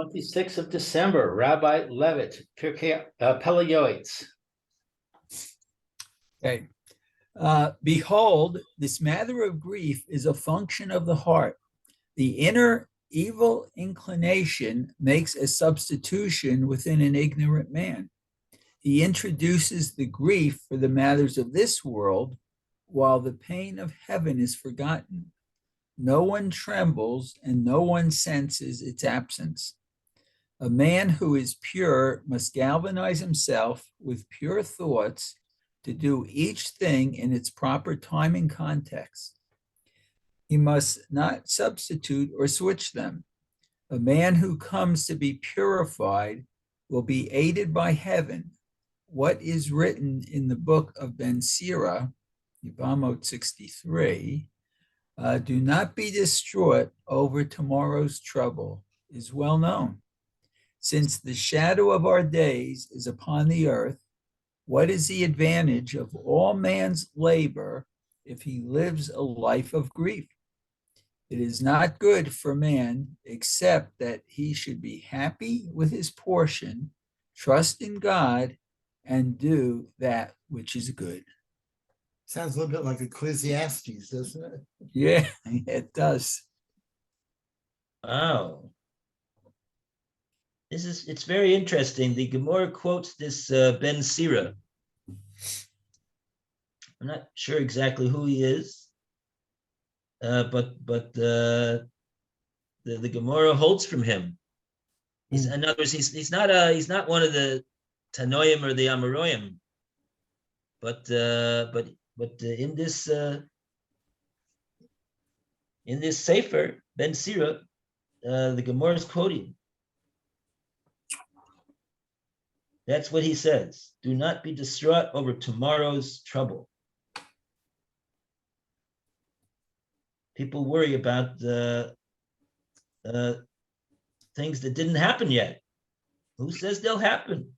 26th of December, Rabbi Levitt, Pele Yoetz. Okay. Behold, this matter of grief is a function of the heart. The inner evil inclination makes a substitution within an ignorant man. He introduces the grief for the matters of this world, while the pain of heaven is forgotten. No one trembles and no one senses its absence. A man who is pure must galvanize himself with pure thoughts to do each thing in its proper time and context. He must not substitute or switch them. A man who comes to be purified will be aided by heaven. What is written in the book of Ben Sira, Yevamot 63, do not be distraught over tomorrow's trouble, is well known. Since the shadow of our days is upon the earth, what is the advantage of all man's labor if he lives a life of grief? It is not good for man except that he should be happy with his portion, trust in God, and do that which is good. Sounds a little bit like Ecclesiastes, doesn't it? Yeah, it does. Wow. It's very interesting. The Gemara quotes this Ben Sira. I'm not sure exactly who he is, but the Gemara holds from him. In other words, he's not one of the Tanoim or the Amoraim, but in this Sefer Ben Sira, the Gemara is quoting. That's what he says. Do not be distraught over tomorrow's trouble. People worry about the things that didn't happen yet. Who says they'll happen?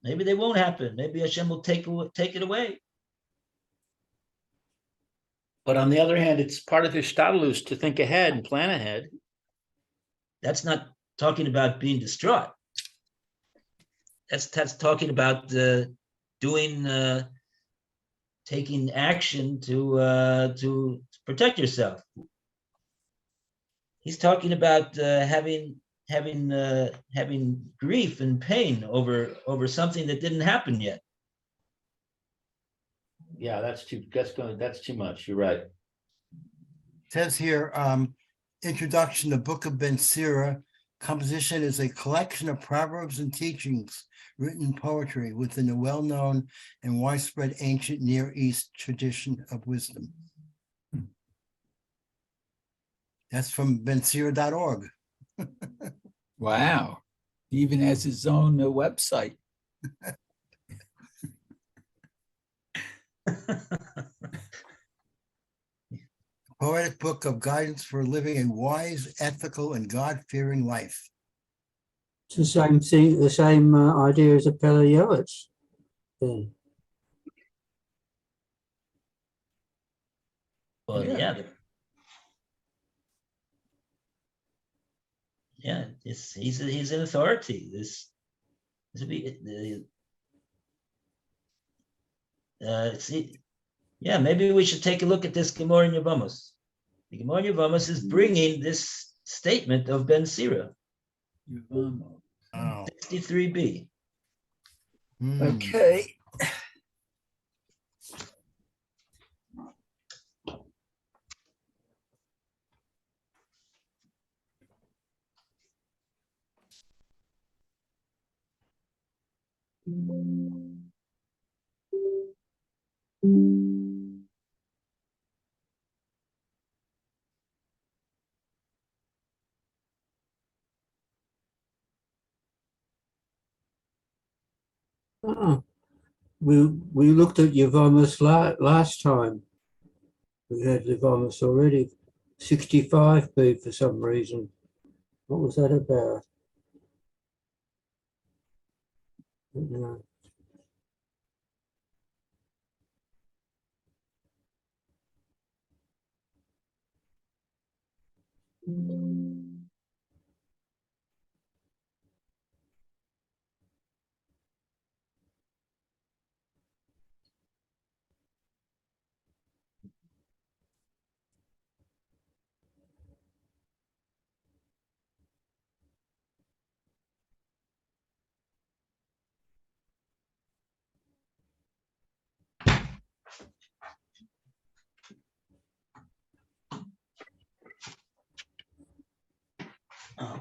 Maybe they won't happen. Maybe Hashem will take it away. But on the other hand, it's part of Hishtadlus to think ahead and plan ahead. That's not talking about being distraught. That's talking about taking action to protect yourself. He's talking about having grief and pain over something that didn't happen yet. Yeah, that's too much. You're right. It says here, introduction, the book of Ben Sira. Composition is a collection of proverbs and teachings, written poetry within the well-known and widespread ancient Near East tradition of wisdom. That's from bensira.org. Wow. He even has his own website. Poetic book of guidance for living a wise, ethical, and God-fearing life. It's the same thing, the same idea as a Pele Yoetz. Then. Well, he's an authority. Maybe we should take a look at this Gemara in Yevamos. The Gemara in Yevamos is bringing this statement of Ben Sira. 63b. Okay. We looked at Yevamos last time. We had Yevamos already. 65b for some reason. What was that about? I don't know.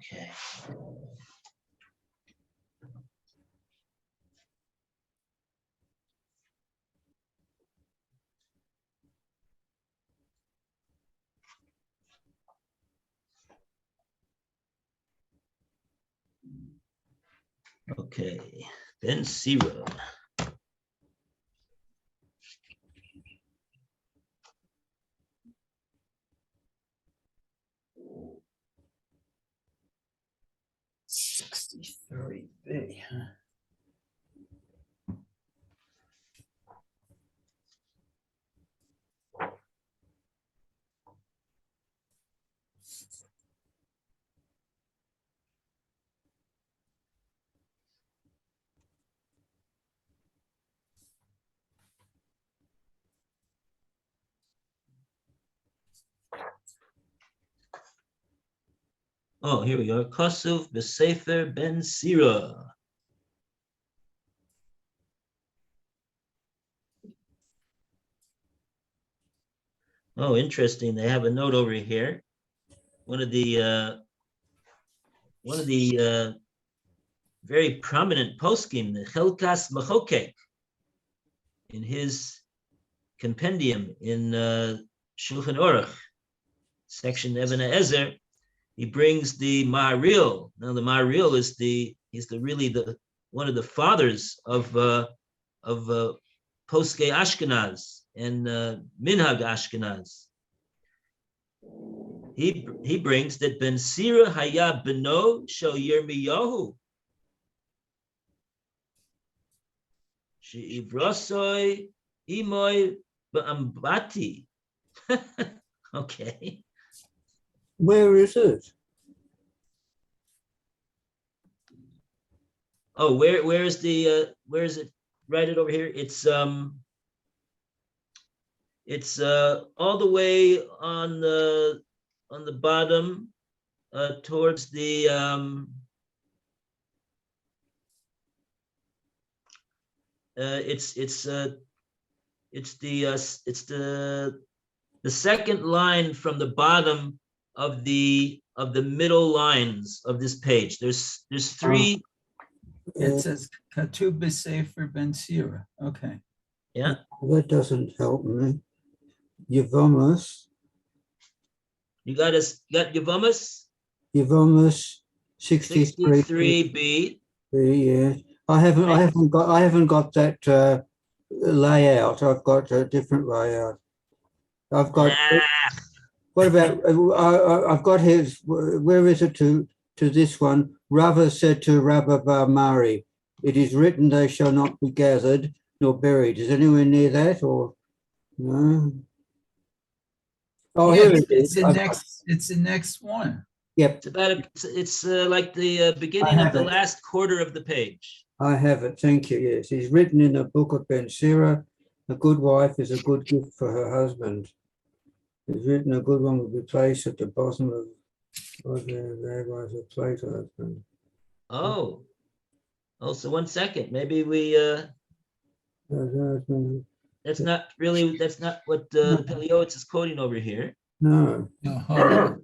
Okay. Okay, then Sira. $63B. Oh, here we go. Kosuv B'Sefer Ben Sira. Oh, interesting. They have a note over here. One of the very prominent poskim, the Chelkas Machokek, in his compendium in Shulchan Aruch, section Eben Ezer, he brings the Maharil. Now the Maharil is really one of the fathers of Poskei Ashkenaz and Minhag Ashkenaz. He brings that Ben Sira Haya Beno Shel Yirmiyahu She'ivrasoi Imoy Ba'ambati. Okay. Where is it? Oh, where is it? Write it over here. It's all the way on the bottom towards the it's the second line from the bottom of the middle lines of this page. There's three. It says Katub B'Sefer Ben Sira. Okay. Yeah. That doesn't help me. Yevamos. You got Yavamas? Yevamos 63. 63B. Yeah. I haven't got that layout. I've got a different layout. I've got. What about? I've got his. Where is it to this one? Rava said to Rabba Bar Mari, "It is written, they shall not be gathered nor buried." Is anywhere near that or no? Oh, Yeah, here it it's is. it's the next one. Yep, It's like the beginning of have the it. last quarter of the page. I have it. Thank you. Yes, it's written in the book of Ben Sira. A good wife is a good gift for her husband. It's written, a good one will be placed at the bottom of there was a plate husband. Oh, so 1 second. Maybe we that's not what Pele Yoetz is quoting over here. No. No, hold on.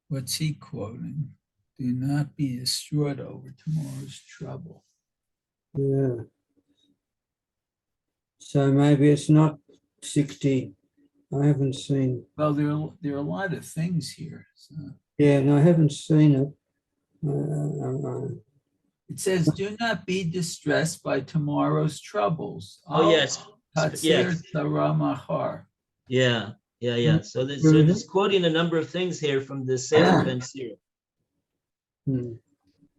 What's he quoting? Do not be distraught over tomorrow's trouble. Yeah. So maybe it's not 60. I haven't seen. Well, there are a lot of things here. So. Yeah, no, I haven't seen it. It says, "Do not be distressed by tomorrow's troubles." Oh yes, yes. Yeah. So it's quoting a number of things here from the Sefer Ben Sira.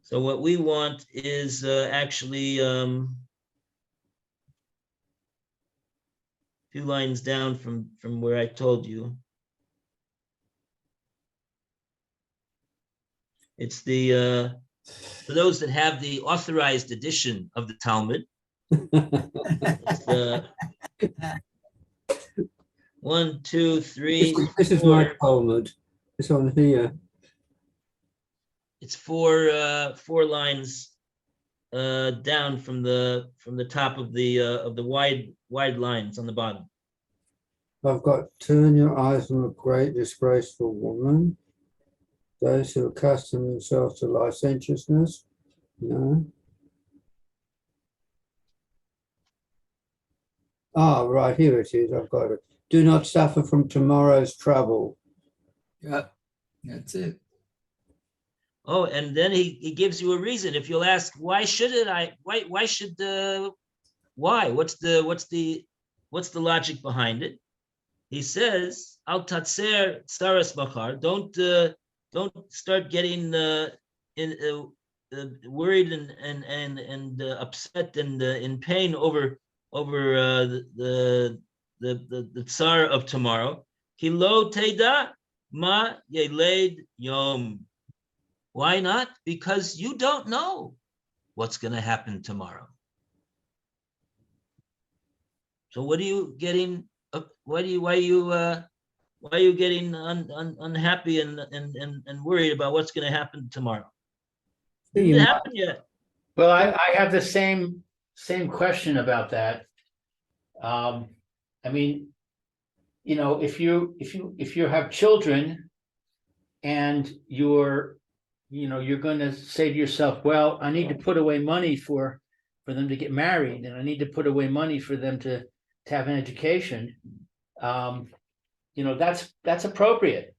So what we want is actually a few lines down from where I told you. It's the for those that have the authorized edition of the Talmud. It's 1, 2, 3. This is my Talmud. It's on here. It's four lines down from the top of the wide lines on the bottom. I've got, turn your eyes from a great disgraceful woman. those who accustom themselves to licentiousness. No. Ah, right, here it is. I've got it. Do not suffer from tomorrow's trouble. Yeah, that's it. Oh, and then he gives you a reason. If you'll ask, why shouldn't I? Why should why? What's the logic behind it? He says, Al tatser saras machar. Don't start getting worried and upset and in pain over the tsar of tomorrow. Ki lo teda ma yeled yom. Why not? Because you don't know what's going to happen tomorrow. So what are you getting? Why are you getting unhappy and worried about what's going to happen tomorrow? Didn't happen yet. Well, I have the same question about that. I mean, if you have children and you're going to say to yourself, well, I need to put away money for them to get married, and I need to put away money for them to have an education. That's appropriate.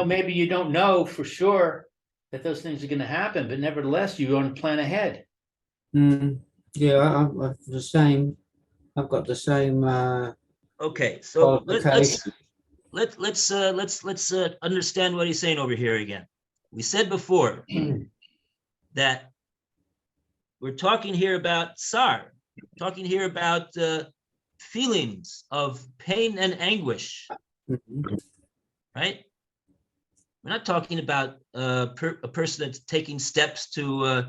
Maybe you don't know for sure that those things are going to happen, but nevertheless, you want to plan ahead. Yeah, I've the same. I've got the same. Okay, so let's qualification. understand what he's saying over here again. We said before that we're talking here about tsar, talking here about feelings of pain and anguish, Mhm. right? We're not talking about a person that's taking steps to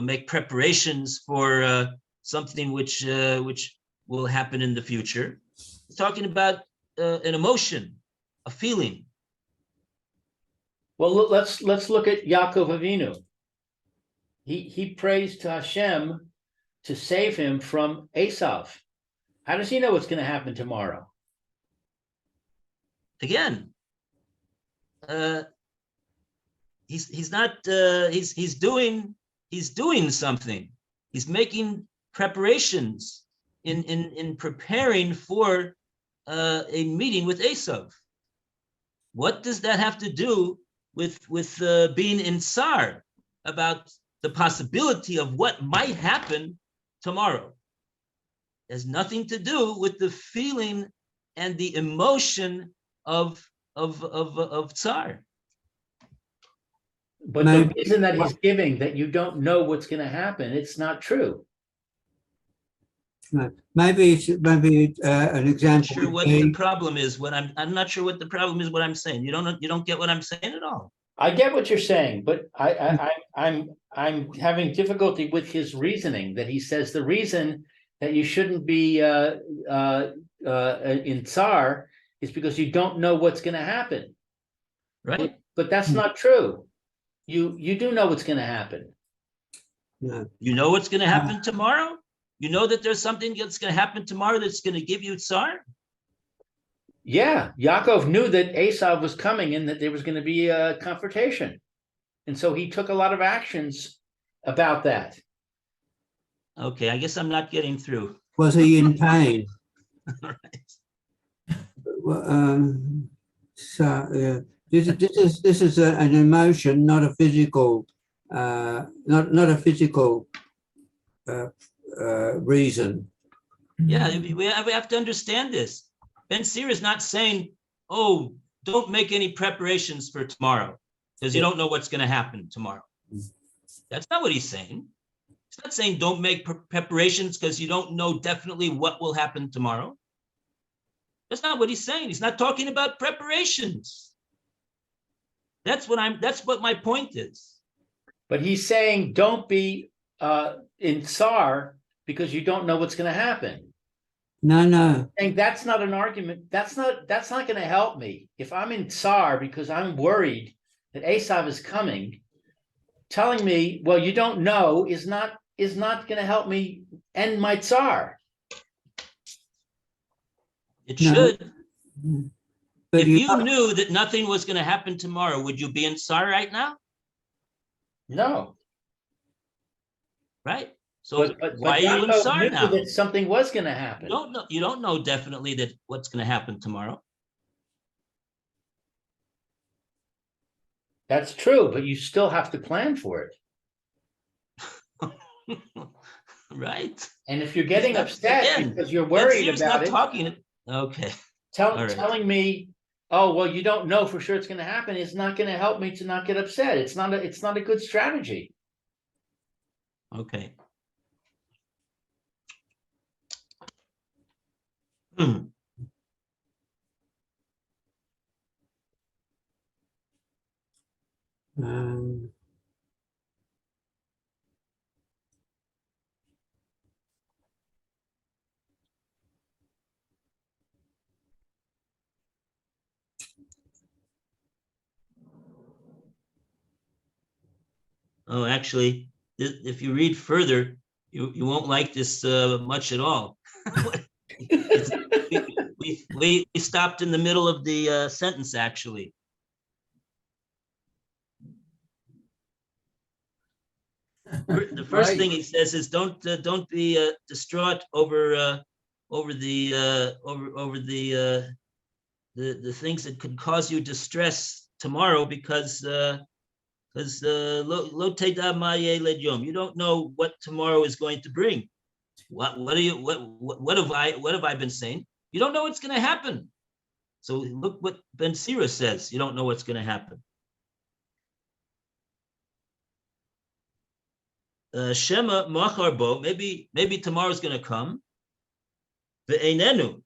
make preparations for something which will happen in the future. We're talking about an emotion, a feeling. Well, let's look at Yaakov Avinu. He prays to Hashem to save him from Esav. How does he know what's going to happen tomorrow? Again, he's doing something. He's making preparations in preparing for a meeting with Esav. What does that have to do with being in tsar about the possibility of what might happen tomorrow? It has nothing to do with the feeling and the emotion of tsar. But the reason that he's giving, that you don't know what's going to happen, it's not true. Maybe an example. I'm not sure what the problem is. I'm not sure what the problem is. What I'm saying, you don't get what I'm saying at all. I get what you're saying, but I'm having difficulty with his reasoning. That he says the reason that you shouldn't be in tsar is because you don't know what's going to happen. Right? But that's not true. You do know what's going to happen. No. You know what's going to happen tomorrow? You know that there's something that's going to happen tomorrow that's going to give you tsar? Yeah, Yaakov knew that Esav was coming and that there was going to be a confrontation. And so he took a lot of actions about that. Okay, I guess I'm not getting through. Was he in pain? All right. So this is an emotion, not a physical, not a physical reason. Yeah, we have to understand this. Ben Sira is not saying, oh, don't make any preparations for tomorrow because you don't know what's going to happen tomorrow. That's not what he's saying. He's not saying don't make preparations because you don't know definitely what will happen tomorrow. That's not what he's saying. He's not talking about preparations. That's what my point is. But he's saying don't be in tsar because you don't know what's going to happen. No. And that's not an argument. That's not going to help me. If I'm in tsar because I'm worried that Esav is coming, telling me, well, you don't know is not going to help me end my tsar. It should. But If you, you knew that nothing was going to happen tomorrow, would you be in Tsar right now? No, Right? So but why are you in Yaakov Tsar knew now? that something was gonna You happen. don't know. You don't know definitely that what's going to happen tomorrow. That's true, but you still have to plan for it. Right? And if you're getting not- upset again, because you're Ben worried Sira's about not it, talking. Okay. all right. telling me, oh, well, you don't know for sure it's gonna happen, is not gonna help me to not get upset. It's not a good strategy. Okay. Hmm. Um, Oh, actually, if you read further, you won't like this much at all. It's, we stopped in the middle of the sentence, actually. The first Right. thing he says is don't be distraught over the things that could cause you distress tomorrow because lo teda ma yeled yom. You don't know what tomorrow is going to bring. What have I been saying? You don't know what's going to happen. So look what Ben Sira says. You don't know what's going to happen. Shema machar bo. Maybe tomorrow's going to come. Ve'enenu.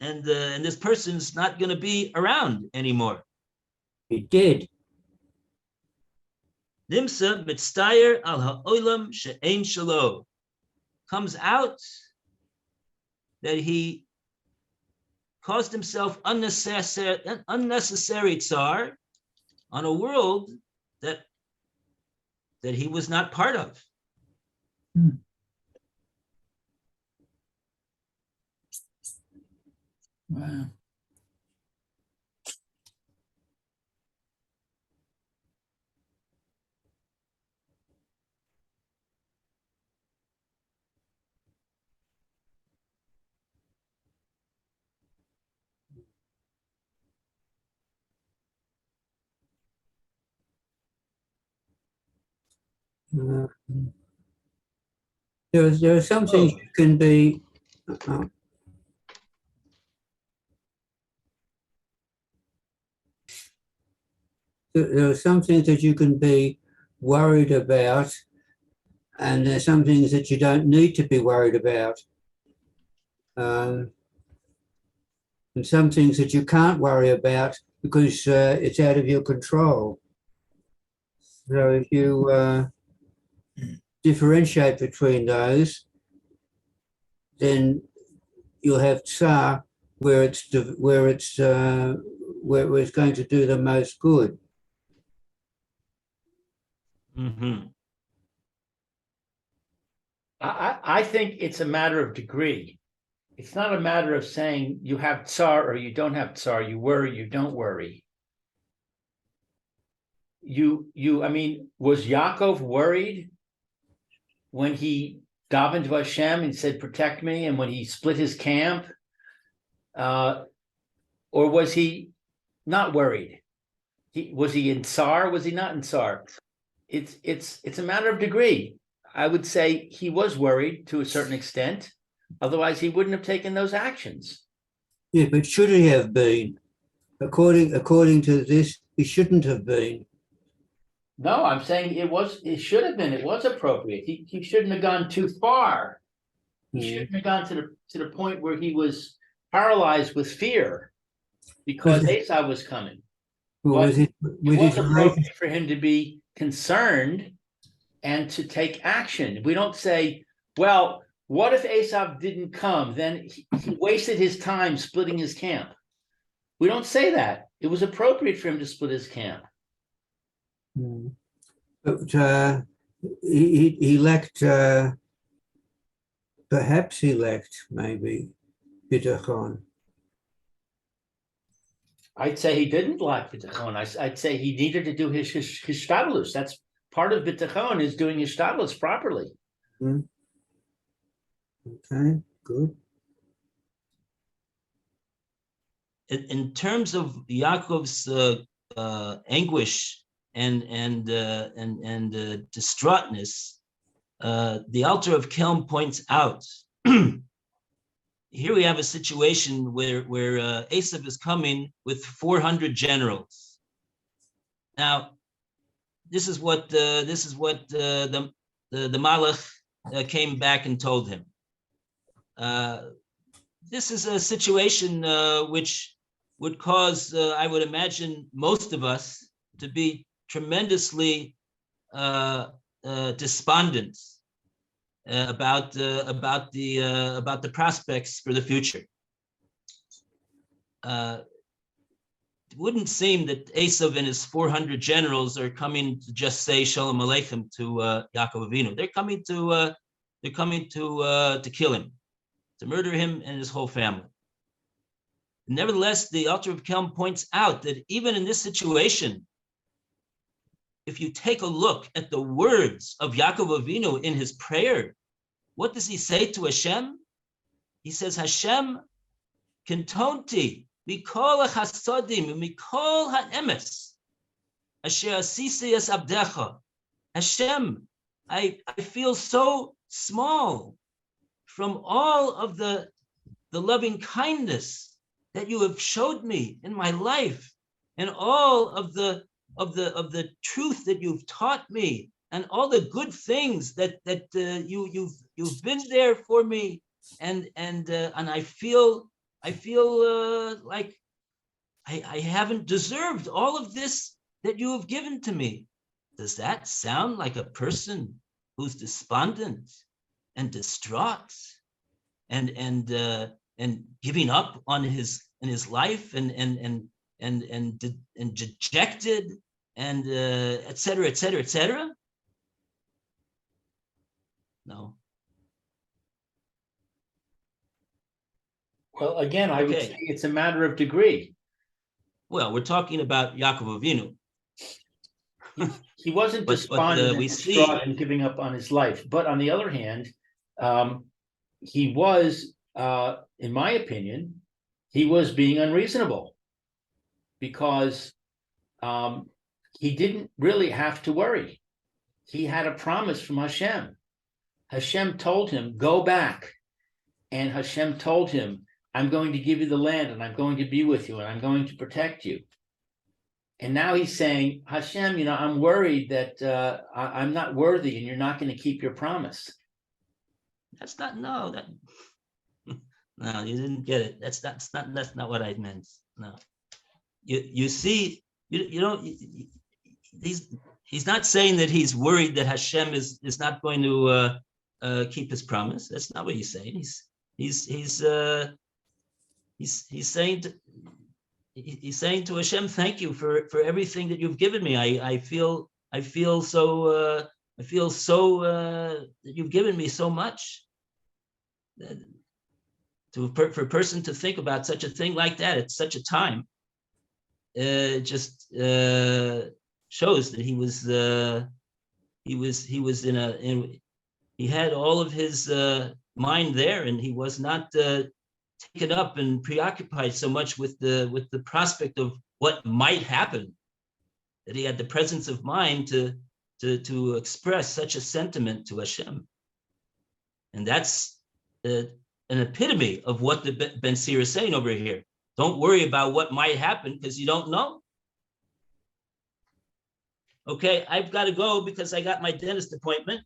And this person's not going to be around anymore. he did. Nimsa mitztayer al ha'olam she'ein shalo. Comes out that he caused himself unnecessary tsar on a world that he was not part of. Wow. Uh, there are some things Oh. you can be. There are some things that you can be worried about, and there's some things that you don't need to be worried about. And some things that you can't worry about because it's out of your control. So if you differentiate between those, then you'll have tsar where it's going to do the most good. Mm-hmm. I think it's a matter of degree. It's not a matter of saying you have tsar or you don't have tsar, you worry, you don't worry. I mean, was Yaakov worried when he davened to Hashem and said, protect me, and when he split his camp? Or was he not worried? Was he in tsar? Was he not in tsar? It's a matter of degree. I would say he was worried to a certain extent. Otherwise, he wouldn't have taken those actions. Yeah, but should he have been? According to this, he shouldn't have been. No, I'm saying it should have been, it was appropriate. He shouldn't have gone too far. He shouldn't have gone to the point where he was paralyzed with fear because Esau was coming. Well, But it was appropriate for him to be concerned and to take action. We don't say, well, what if Esau didn't come? Then he wasted his time splitting his camp. We don't say that. It was appropriate for him to split his camp. But he lacked, perhaps he lacked maybe bitachon. I'd say he didn't lack bitachon. I'd say he needed to do his hishtadlus. That's part of bitachon, is doing hishtadlus properly. Okay, good. In terms of Yaakov's anguish and distraughtness, the Alter of Kelm points out. Here we have a situation where Esav is coming with 400 generals. Now, this is what the Malach came back and told him. This is a situation which would cause, I would imagine, most of us to be tremendously despondent about the prospects for the future. It wouldn't seem that Esav and his 400 generals are coming to just say Shalom Aleichem to Yaakov Avinu. They're coming to kill him, to murder him and his whole family. Nevertheless, the Alter of Kelm points out that even in this situation, if you take a look at the words of Yaakov Avinu in his prayer, what does he say to Hashem? He says, Hashem, kintonti, mikol hachasodim, mikol ha'emes, asher asisi es abdecha. Hashem, I feel so small from all of the loving kindness that you have showed me in my life, and all of the truth that you've taught me, and all the good things that you've been there for me, and I feel like I haven't deserved all of this that you have given to me. Does that sound like a person who's despondent and distraught and giving up on his life and dejected and et cetera, et cetera, et cetera? No. Well, again, I would say it's a matter of degree. Well, we're talking about Yaakov Avinu. He wasn't despondent and distraught and giving up on his life. But on the other hand, he was, in my opinion, he was being unreasonable, because he didn't really have to worry. He had a promise from Hashem. Hashem told him, go back. And Hashem told him, I'm going to give you the land, and I'm going to be with you, and I'm going to protect you. And now he's saying, Hashem, I'm worried that I'm not worthy, and you're not going to keep your promise. No, you didn't get it. That's not what I meant. No, you see, he's not saying that he's worried that Hashem is not going to keep his promise. That's not what he's saying. He's saying to Hashem, thank you for everything that you've given me. I feel so that you've given me so much. For a person to think about such a thing like that at such a time, just shows that he had all of his mind there, and he was not taken up and preoccupied so much with the prospect of what might happen, that he had the presence of mind to express such a sentiment to Hashem. And that's an epitome of what the Ben Sira is saying over here. Don't worry about what might happen, because you don't know. Okay, I've got to go because I got my dentist appointment.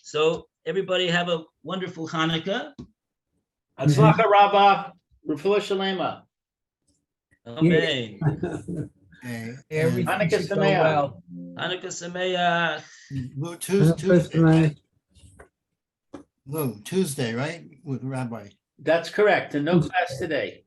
So everybody have a wonderful Hanukkah. Hatzlacha Rabbah, Refuah Shalema. Amen. Everything Hanukkah should go Sameach. well. Hanukkah Sameach. Tuesday, right? With Rabbi. That's correct, and no class today.